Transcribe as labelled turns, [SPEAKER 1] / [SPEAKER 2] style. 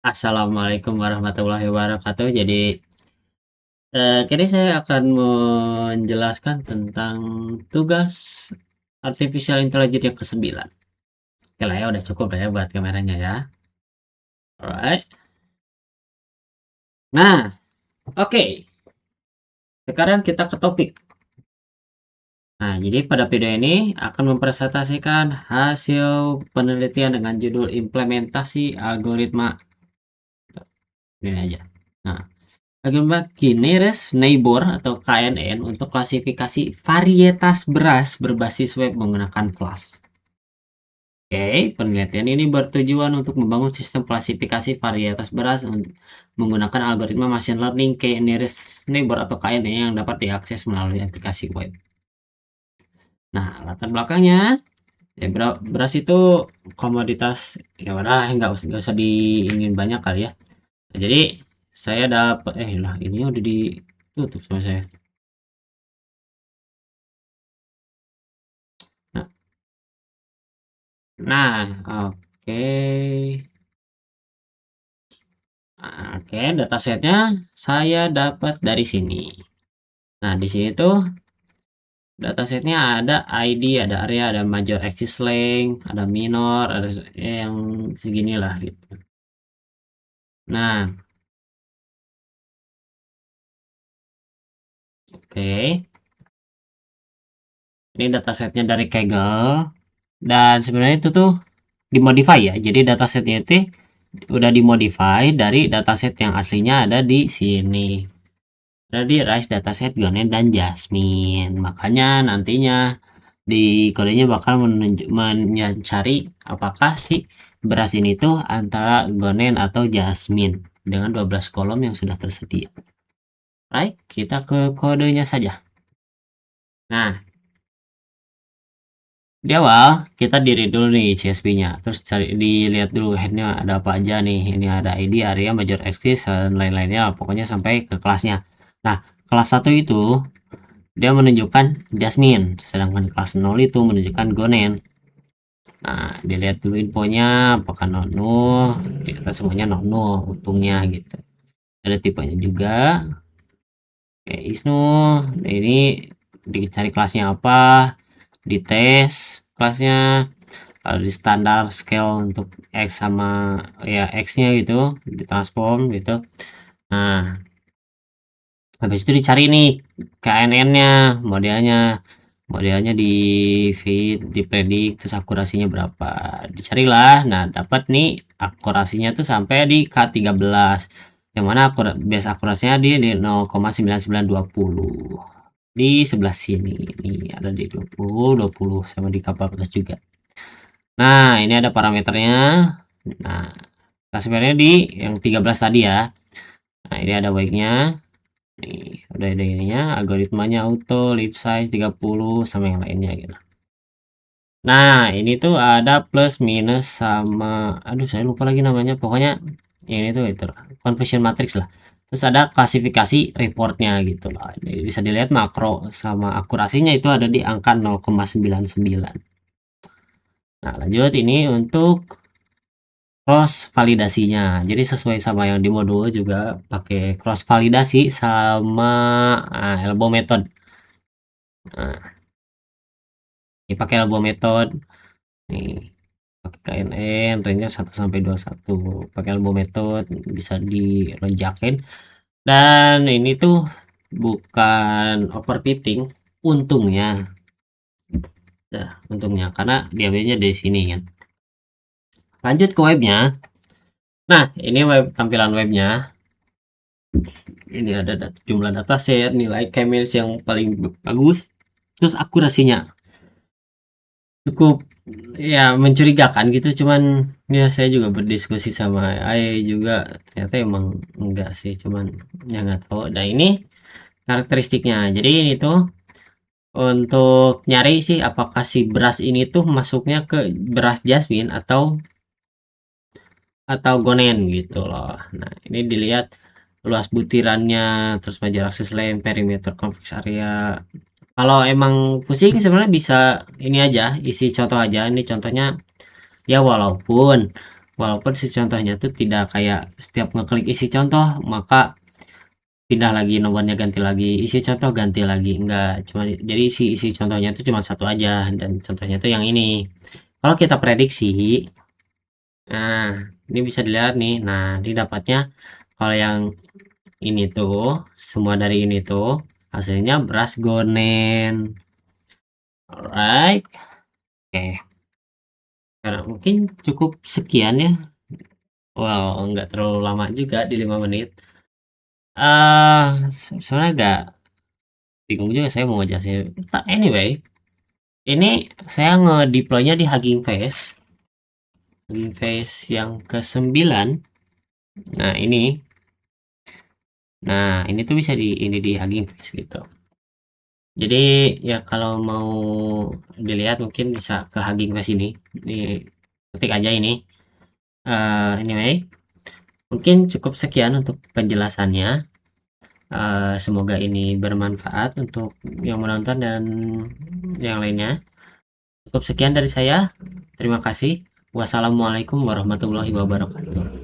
[SPEAKER 1] Assalamualaikum warahmatullahi wabarakatuh. Jadi, kini saya akan menjelaskan tentang tugas artificial intelligence yang ke-9. Oke lah ya, udah cukup lah ya buat kameranya ya. Alright. Nah, oke. Sekarang kita ke topik. Nah, jadi pada video ini akan mempresentasikan hasil penelitian dengan judul implementasi algoritma. Ini aja. Nah, algoritma Nearest Neighbor atau KNN untuk klasifikasi varietas beras berbasis web menggunakan Flash. Oke, penelitian ini bertujuan untuk membangun sistem klasifikasi varietas beras menggunakan algoritma machine learning Nearest Neighbor atau KNN yang dapat diakses melalui aplikasi web. Nah, latar belakangnya, ya beras itu komoditas ya udah nggak usah diingin banyak kali ya. Nah, jadi saya dapat lah ini udah ditutup sama saya. Nah, nah, oke. Oke, datasetnya saya dapat dari sini. Nah, di sini tuh datasetnya ada ID, ada area, ada major axis length, ada minor, ada yang seginilah gitu. Nah, oke. Ini datasetnya dari Kaggle dan sebenarnya itu tuh dimodify ya. Jadi datasetnya itu udah dimodify dari dataset yang aslinya ada di sini. Ada di Rice dataset Gonen dan Jasmine. Makanya nantinya di kodenya bakal mencari apakah si beras ini tuh antara Gonen atau Jasmine dengan 12 kolom yang sudah tersedia. Right, kita ke kodenya saja. Nah, di awal kita diri dulu nih CSV-nya, terus cari dilihat dulu headnya ada apa aja nih. Ini ada ID, area, major axis dan lain-lainnya, pokoknya sampai ke kelasnya. Nah, kelas 1 itu dia menunjukkan Jasmine, sedangkan kelas 0 itu menunjukkan Gonen. Nah, dilihat dulu infonya apakah nol, ternyata semuanya nol untungnya gitu. Ada tipenya juga. Oke, Isnu, ini dicari kelasnya apa, dites kelasnya, lalu di standar scale untuk X sama ya X-nya gitu, ditransform gitu. Nah, habis itu dicari nih KNN-nya, modelnya di feed, dipredik, terus akurasinya berapa, dicarilah. Nah, dapat nih akurasinya tuh sampai di K13, yang mana base akurasinya di 0,9920 di sebelah sini nih, ada di 20 sama di K14 juga. Nah, ini ada parameternya. Nah, sebenarnya di yang 13 tadi ya. Nah, ini ada baiknya. Nih, udah ada ininya, algoritmanya auto, lip size 30 sama yang lainnya gitu. Nah, ini tuh ada plus minus sama aduh saya lupa lagi namanya. Pokoknya ini tuh itu conversion matrix lah. Terus ada klasifikasi reportnya gitu lah. Jadi bisa dilihat makro sama akurasinya itu ada di angka 0,99. Nah, lanjut ini untuk cross validasinya. Jadi sesuai sama yang di modul juga pakai cross validasi sama elbow method. Nah, ini pakai elbow method. Nih, pakai KNN range 1 sampai 21. Pakai elbow method bisa dilonjakin. Dan ini tuh bukan overfitting untungnya. Nah, untungnya karena diambilnya dari sini kan. Lanjut ke webnya. Nah, ini tampilan webnya. Ini ada jumlah dataset, nilai K-means yang paling bagus, terus akurasinya cukup ya mencurigakan gitu. Cuman ya saya juga berdiskusi sama AI juga, ternyata emang enggak sih, cuman ya nggak tahu. Nah, ini karakteristiknya. Jadi ini tuh untuk nyari sih apakah si beras ini tuh masuknya ke beras Jasmine atau Gonen gitu loh. Nah, ini dilihat luas butirannya, terus major axis length, perimeter convex area. Kalau emang pusing sebenarnya bisa ini aja, isi contoh aja. Ini contohnya ya walaupun walaupun si contohnya tuh tidak kayak setiap ngeklik isi contoh maka pindah lagi nomornya, ganti lagi isi contoh, ganti lagi, enggak, cuma jadi isi contohnya itu cuma satu aja, dan contohnya tuh yang ini. Kalau kita prediksi, nah ini bisa dilihat nih, nah ini dapatnya kalau yang ini tuh semua dari ini tuh hasilnya beras gonen. Alright, oke, karena mungkin cukup sekian ya. Wow, nggak terlalu lama juga di 5 menit. Sebenarnya agak bingung juga saya mau ngejelasin. Anyway, ini saya ngedeploynya di Hugging Face. Hugging Face yang ke-9. Nah, ini. Nah, ini tuh bisa di Hugging Face gitu. Jadi ya kalau mau dilihat mungkin bisa ke Hugging Face ini. Di ketik aja ini. Anyway, mungkin cukup sekian untuk penjelasannya. Semoga ini bermanfaat untuk yang menonton dan yang lainnya. Cukup sekian dari saya. Terima kasih. Wassalamualaikum warahmatullahi wabarakatuh.